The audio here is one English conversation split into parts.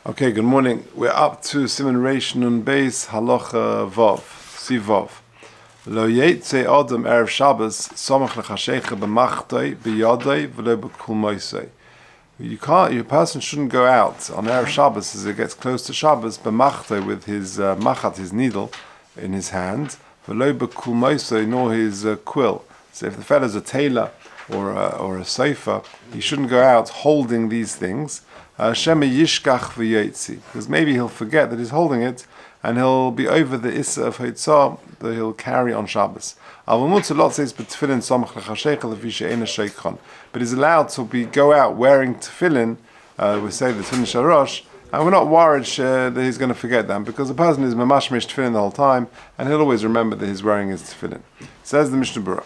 Okay, good morning. We're up to Siman Reish Nun Beis Halacha Vav, Si Vav. Lo yetze Adam erev Shabbos samach lechashecha b'machtoi b'yadoi v'lo b'kul moisei. Your person shouldn't go out on erev Shabbos as it gets close to Shabbos b'machtoi with his machat, his needle, in his hand, v'lo b'kul moisei, nor his quill. So if the fellow's a tailor or a sofer, he shouldn't go out holding these things. Shema yishkach v'yetzi, because maybe he'll forget that he's holding it, and he'll be over the issa of Hotzah that he'll carry on Shabbos. But he's allowed to go out wearing tefillin. We say the tefillin sharosh, and we're not worried that he's going to forget them, because the person is mamashmish tefillin the whole time, and he'll always remember that he's wearing his tefillin. Says the Mishnah Berurah,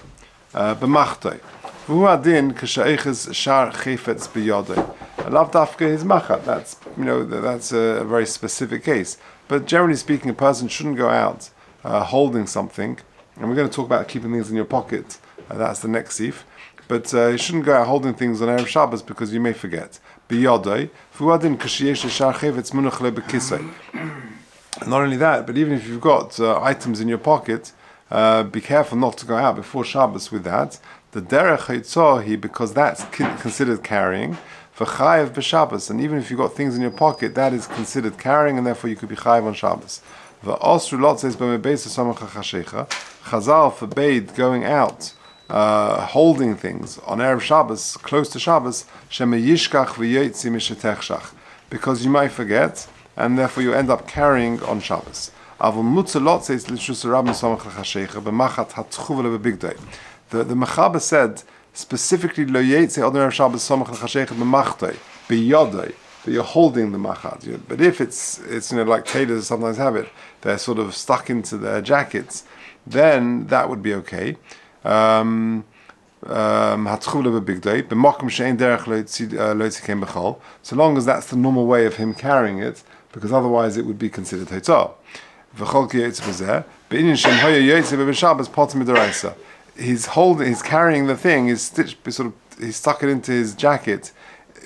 b'machtoi. V'huadin k'sha'eches shar chefetz b'yodei. Lav dafka his machat. That's a very specific case. But generally speaking, a person shouldn't go out holding something. And we're going to talk about keeping things in your pocket. That's the next sif. But you shouldn't go out holding things on erev Shabbos because you may forget. B'yodei v'huadin k'sha'eches shar chefetz munach le b'kisei. Not only that, but even if you've got items in your pocket, be careful not to go out before Shabbos with that. The derech Hotzah, because that's considered carrying, for chayev b'Shabbos, and even if you've got things in your pocket, that is considered carrying, and therefore you could be chayev on Shabbos. V'osru lot says b'mebeis samach chashecha. Chazal forbade going out holding things on erev Shabbos, close to Shabbos, shema yishkach v'yotzi mishetechshach, because you might forget, and therefore you end up carrying on Shabbos. Avol mutzer lot says l'shus rabbi samach chashecha b'machat hatchuva lebigdei. The Mechaber said specifically lo yetze adam erev Shabbos samach lechashecha b'machtoi b'yodoi, that you're holding the machat. But if it's like tailors sometimes have it, they're sort of stuck into their jackets, then that would be okay. So long as that's the normal way of him carrying it, because otherwise it would be considered Hotzah. He's carrying the thing, he's stuck it into his jacket,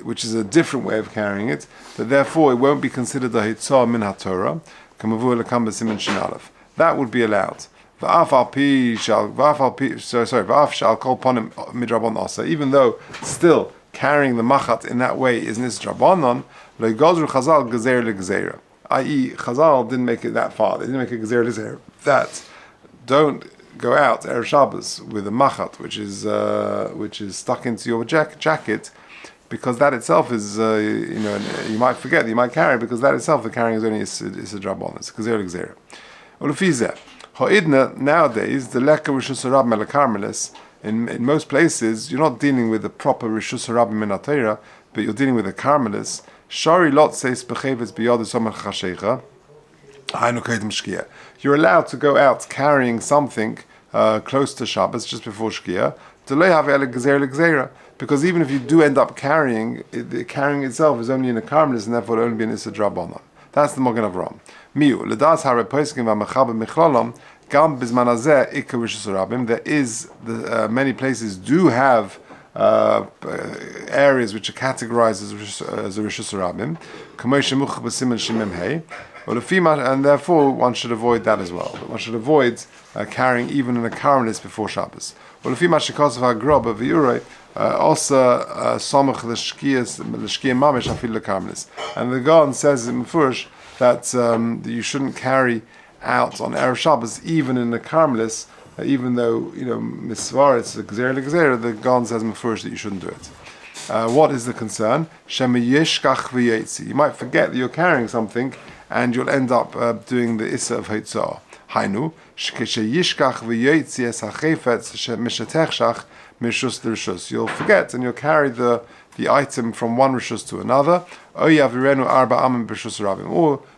which is a different way of carrying it, but therefore it won't be considered a Hitzah min HaTorah, that would be allowed. Even though still carrying the machat in that way is nisdrabanon, i.e. Chazal didn't make it that far, they didn't make a gezer l'gezer, that don't go out erev Shabbos with a machat, which is stuck into your jacket, because that itself is you might forget, you might carry, because that itself, the carrying is only is a drabon, it's a gezer l'gezer. Ulufizeh ha'idna, nowadays the leka rishus harab melakarmelis, in most places you're not dealing with the proper rishus harab min haTorah, but you're dealing with a karmelis. Shari lot says bechevetz biyad samach chashecha. You're allowed to go out carrying something close to Shabbos just before Shkia, because even if you do end up carrying, the carrying itself is only in a karmelis, and therefore it will only be in Issa Drabanan. That's the Mogen Avram. There is many places do have areas which are categorized as a Rishus Rabim, and therefore one should avoid that as well. But one should avoid carrying even in a karmelis before Shabbos. Also samach l'shkia mamish afil l'karmelis. And the Gaon says in Mefurish that you shouldn't carry out on erev Shabbos even in a karmelis, even though misvar it's a gezer l'gezer. The Gaon says in Mefurish that you shouldn't do it. What is the concern? Shema yishkach v'yetzi. You might forget that you're carrying something, and you'll end up doing the issa of Hotzah. Hainu, yishkach v'yetzi es hachefetz mishetechshach mishus l'rishus. You'll forget, and you'll carry the item from one rishus to another. Or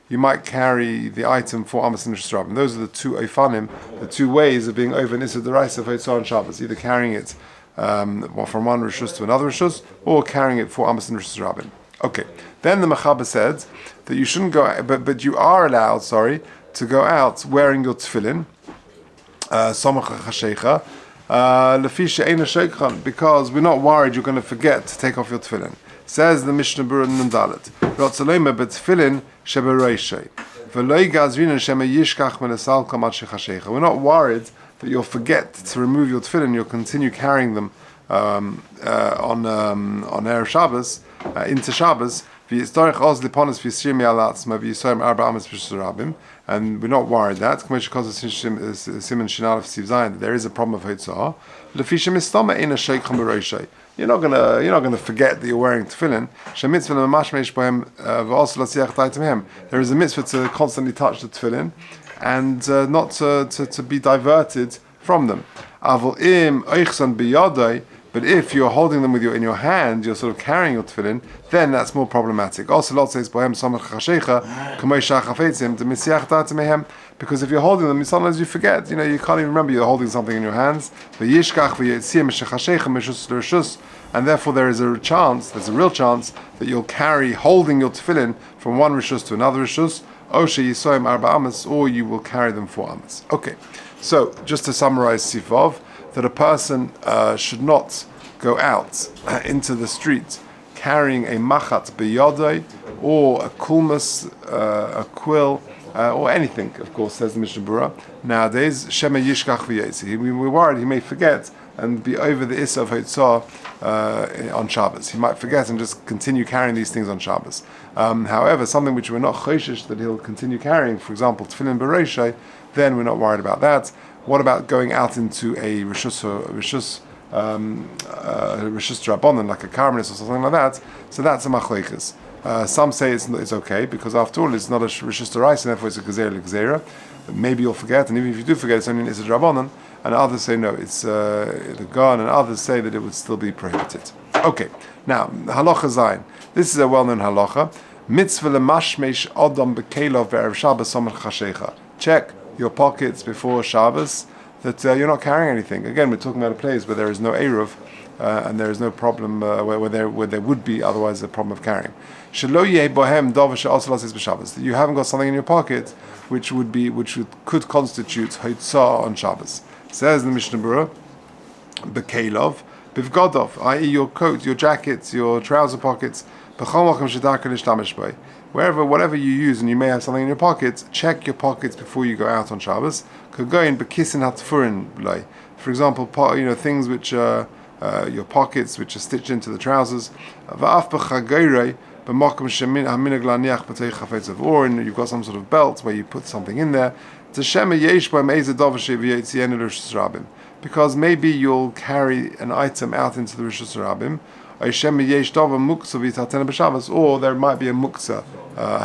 you might carry the item for amas and rishus rabim. Those are the two ofanim, the two ways of being over an issa d'oraisa of Hotzah on Shabbos. Either carrying it from one rishus to another rishus, or carrying it for amas and rishus rabim. Okay. Then the Mechaber said that you shouldn't go out, but you are allowed, to go out wearing your tefillin, samach chashecha, because we're not worried you're going to forget to take off your tefillin. Says the Mishnah Berurah Nundalet. Ratzalema betfilin shebereishay. V'loi gazrinan shema yishkach menesal kamat shechashecha. We're not worried that you'll forget to remove your tefillin. You'll continue carrying them on Erev Shabbos into Shabbos. And we're not worried that there is a problem of Hotzah. You're not gonna forget that you're wearing tefillin. There is a mitzvah to constantly touch the tefillin and not to be diverted from them. But if you're holding them in your hand, you're sort of carrying your tefillin, then that's more problematic. Also, Lot says, because if you're holding them, sometimes you forget. You can't even remember you're holding something in your hands. And therefore, there's a real chance that you'll carry holding your tefillin from one rishus to another rishus, or you will carry them 4 amas. Okay, so just to summarize Sifov, that a person should not go out into the street carrying a machat biyadai or a kulmus, a quill, or anything, of course, says the Mishnah Berurah. Nowadays, Shema Yishkach v'yetzi. We're worried he may forget and be over the Issa of Hotzah on Shabbos. He might forget and just continue carrying these things on Shabbos. However, something which we're not choshish that he'll continue carrying, for example, tefillin bereishay, then we're not worried about that. What about going out into a rishus drabonon, like a karmenis or something like that? So that's a machlekes. Some say it's okay because after all it's not a rishus d'oraisa, and therefore it's a gezerah l'gezerah. Maybe you'll forget, and even if you do forget, it's only a drabonon. And others say no, it's the gun, and others say that it would still be prohibited. Okay, now halacha zayin. This is a well-known halacha. Mitzvah lemashmesh odom bekelov be'erev Shabbos somach chashecha. Check your pockets before Shabbos that you're not carrying anything. Again, we're talking about a place where there is no eruv and there is no problem where there would be otherwise a problem of carrying. Shelo yeh bohem davar she'asur lasis b'Shabbos. That you haven't got something in your pocket which could constitute hotzah on Shabbos. Says the Mishnah Berurah, bekelov bivgodov, i.e. your coat, your jackets, your trouser pockets, b'chol makom shedarka nishtamish by. Whatever you use, and you may have something in your pockets, check your pockets before you go out on Shabbos. Could go in bekisin hatfurin lay. For example, things which your pockets which are stitched into the trousers. Va'af b'chagayre b'makom shemin haminag laniach b'tei chafetzav. Or you've got some sort of belt where you put something in there. Because maybe you'll carry an item out into the Rishus Rabbim, or there might be a muksa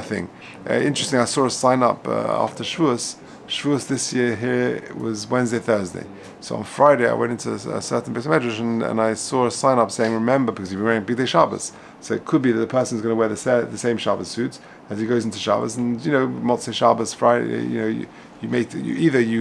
thing. Interesting, I saw a sign up after Shavuos. Shavuos this year here was Wednesday, Thursday. So on Friday I went into a certain Beit Medrash and I saw a sign up saying, remember, because you're wearing Bidei Shabbos. So it could be that the person's going to wear the same Shabbos suit as he goes into Shabbos, and Motzei Shabbos, Friday, you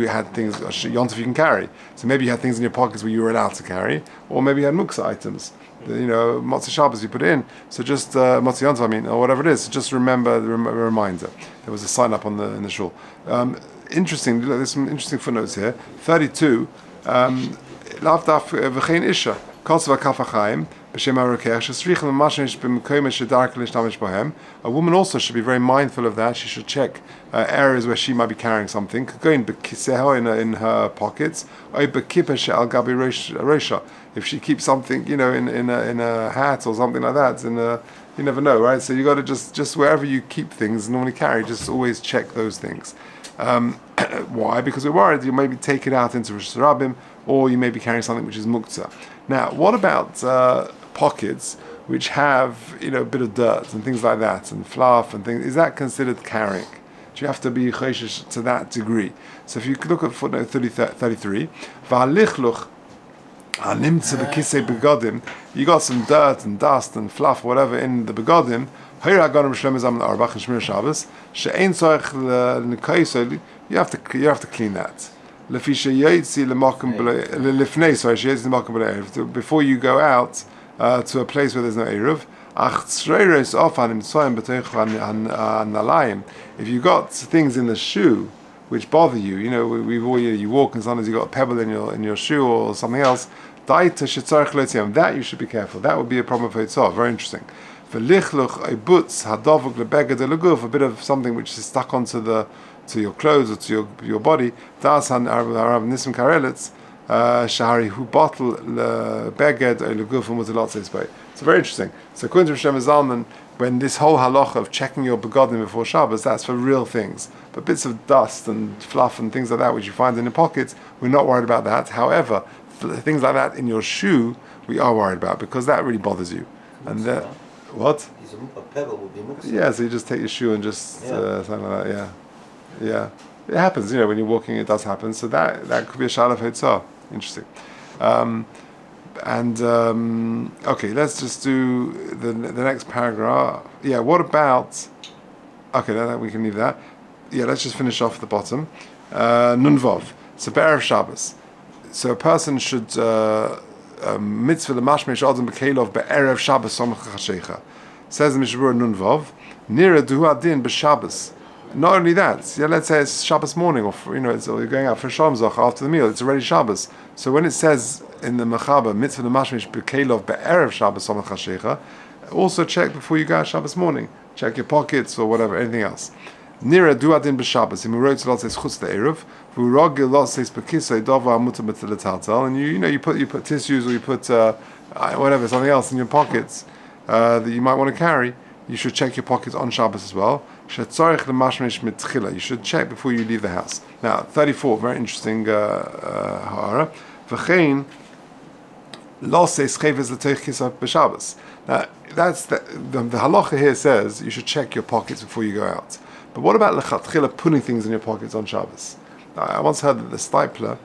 had things, Yontif you can carry. So maybe you had things in your pockets where you were allowed to carry, or maybe you had muksa items. Motzei Shabbos you put in. So just Motzei Yontif, or whatever it is. So just remember the reminder. There was a sign up in the shul. Interesting. There's some interesting footnotes here. 32. Lav daf v'chein isha. Kosva kafachayim. A woman also should be very mindful of that. She should check areas where she might be carrying something. Could go in her pockets. If she keeps something, in a hat or something like that, you never know, right? So you got to just wherever you keep things normally carry, just always check those things. Why? Because we're worried you may be taking it out into Rosh Hashanah, or you may be carrying something which is muktzah. Now, what about pockets which have a bit of dirt and things like that and fluff and things? Is that considered carrying? Do you have to be choshesh to that degree? So if you look at footnote 33, you got some dirt and dust and fluff, whatever, in the begodim. You have to clean that. Before you go out to a place where there's no eruv. If you've got things in the shoe which bother you, you walk and sometimes you've got a pebble in your shoe or something else, that you should be careful. That would be a problem for itself. Very interesting. V'lichluch butz hadavuk lebeged leguf, a bit of something which is stuck onto your clothes or to your body. Das han Arav Nissim Karelitz shahari hu bottle lebeged leguf mutalot says by. It's very interesting. So according to Shem Zalman, when this whole halacha of checking your begodim before Shabbos, that's for real things. But bits of dust and fluff and things like that, which you find in your pockets, we're not worried about that. However, things like that in your shoe, we are worried about because that really bothers you. And that, what? A pebble would be muksa. Yeah, so you just take your shoe and just something like that. Yeah. It happens, when you're walking, it does happen. So that could be a shalav heitzah. Interesting. Okay, let's just do the next paragraph. Yeah, what about? Okay, we can leave that. Yeah, let's just finish off the bottom. Nun Vav. So Be'erev Shabbos. So a person should mitzvah l'mashmesh adam b'keilov be'erev Shabbos somach chashecha. Says the Mishabur Nun Vav. Nira duhu adin b'Shabbos. Not only that, let's say it's Shabbos morning, or or you're going out for Shamzach after the meal. It's already Shabbos. So when it says in the Mechaber mitzvah l'mashmesh b'keilov be'erev Shabbos somach chashecha, also check before you go out Shabbos morning. Check your pockets or whatever, anything else. Nira duadin b'Shabbos. If we wrote lot says chutz le'erev, v'uragil lot says b'kisay dava amuta b'teletaltal, and you put tissues or you put whatever, something else in your pockets that you might want to carry. You should check your pockets on Shabbos as well. You should check before you leave the house. Now, 34, very interesting ha'ara. V'chein lo seis chayvez l'toich kisah b'Shabbos. Now, that's the halacha here says you should check your pockets before you go out. But what about lechatchila putting things in your pockets on Shabbos? Now, I once heard that the stipler,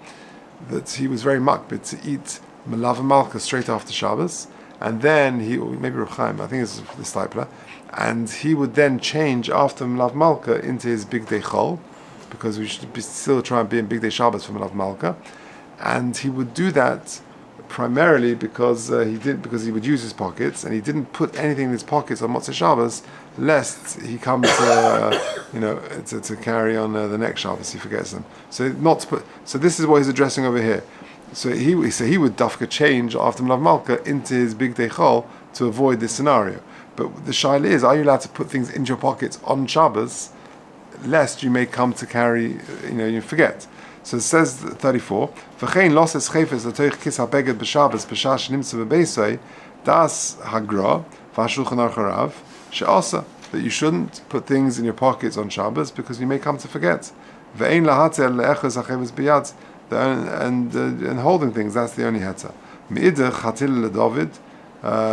that he was very makbid to eat malav and malka straight after Shabbos, and then maybe Orach Chaim, I think it's the stipler, and he would then change after malav malka into his big day chol, because we should still try and be in big day Shabbos for malav malka, and he would do that primarily because he would use his pockets, and he didn't put anything in his pockets on Motzei Shabbos, lest he comes to carry on the next Shabbos, he forgets them. So this is what he's addressing over here. So he would dafka change after Malav Malka into his big day chol to avoid this scenario. But the shaila is, are you allowed to put things into your pockets on Shabbos, lest you may come to carry, you forget. So it says 34. V'chein loses chayfes l'toich kis habeged b'Shabbos b'shash nimtza b'beisai das hagra v'hashulchan aruch harav she'asa, that you shouldn't put things in your pockets on Shabbos because you may come to forget. V'ein lahatel le'echos hachayfes b'yad, and holding things, that's the only heter. Me'idach hatil leDavid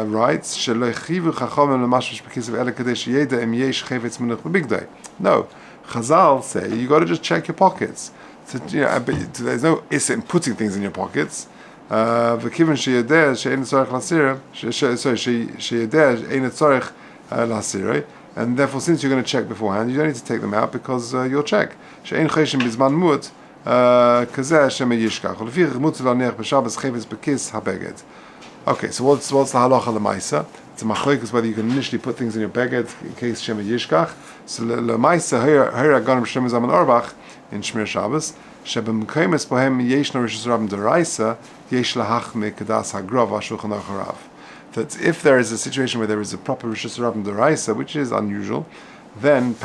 writes shelo chivu chachamim l'mashmish b'kisav ele kadei sheyeda im yesh chayfetz menuch b'bigdai. No, Chazal say you got to just check your pockets. There's no issa in putting things in your pockets. V'kiven sheyedeh she'ein tzorech l'asirah, sheyedeh ein tzorech l'asirah, and therefore since you're going to check beforehand, you don't need to take them out because you'll check. She'ein cheshem bizman mut kazeh shema yishkach. Ulefich mutzah l'neach b'Shabbos chayfetz b'kis habeged. Okay, so what's the halacha l'maisa? It's a machlokes whether you can initially put things in your beged in case shema yishkach. So l'maisa hira ganim shema zaman Orach in Shmir Shabbos shebemkeimes bohem yesh no rishus rabim deraisa yesh lahachme kedas hagrav hashulchan aruch harav. That if there is a situation where there is a proper rishus rabim deraisa, which is unusual, then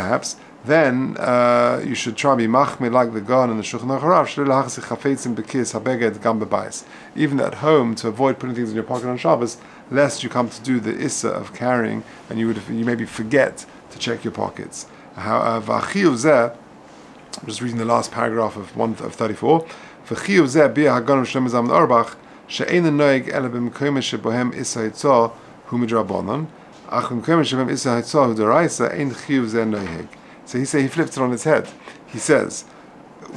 you should try to be machme like the Gan and the Shulchan Aruch Harav shelo lahachzik chafetzim b'kis habeged gam b'bayis, even at home, to avoid putting things in your pocket on Shabbos, lest you come to do the issa of carrying and you maybe forget to check your pockets. V'achiyuv zeh, I'm just reading the last paragraph of 34. V'chiyuv zeh b'yeh haganim shlomo zalman Auerbach she'ein noeg ela b'mkoyim shebohem issa hitzah hu midrabanan ach b'mkoyim shebohem issa hitzah hu deraisa ein chiyuv zeh noeg. So he flips it on its head. He says,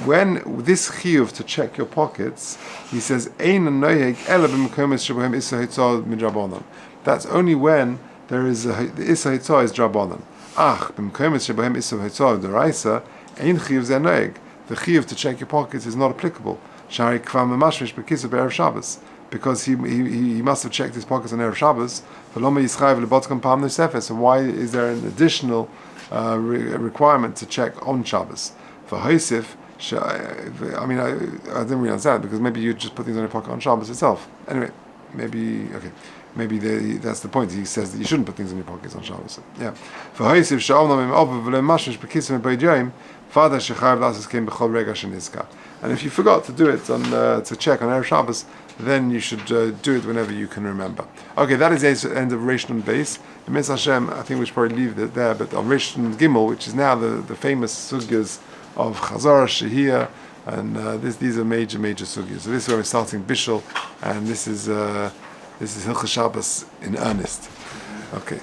when this chiyuv to check your pockets, he says ein noeg ela b'mkoyim shebohem issa hitzah midrabanan. That's only when there is the issa hitzah is drabanan. Ach b'mkoyim shebohem issa hitzah hu deraisa ein chiyuv zeh noeg. The chiyuv to check your pockets is not applicable. Shari kvam memashmish b'kisa b'erev Shabbos, because he must have checked his pockets on erev Shabbos. V'loma yischayev lebotkom pam nosefes. So why is there an additional requirement to check on Shabbos? For Hosef, I didn't really understand, because maybe you just put things in your pocket on Shabbos itself. Anyway, maybe okay. maybe that's the point. He says that you shouldn't put things in your pockets on Shabbos. Yeah. For Ha'isiv she'omnam im ovav v'lo mashmish b'kisim b'yayim, Father shechayav lasas kein b'chol rega shenizka. And if you forgot to do it on to check on Erev Shabbos, then you should do it whenever you can remember. Okay, that is the end of Reish Nun Beis. In Mitzvah Hashem, I think we should probably leave it there, but on Reish Nun Gimel, which is now the famous sugyas of Chazorah, Shehiyah, and these are major sugyas. So this is where we're starting Bishul, and this is Hilchos Shabbos in earnest. Okay.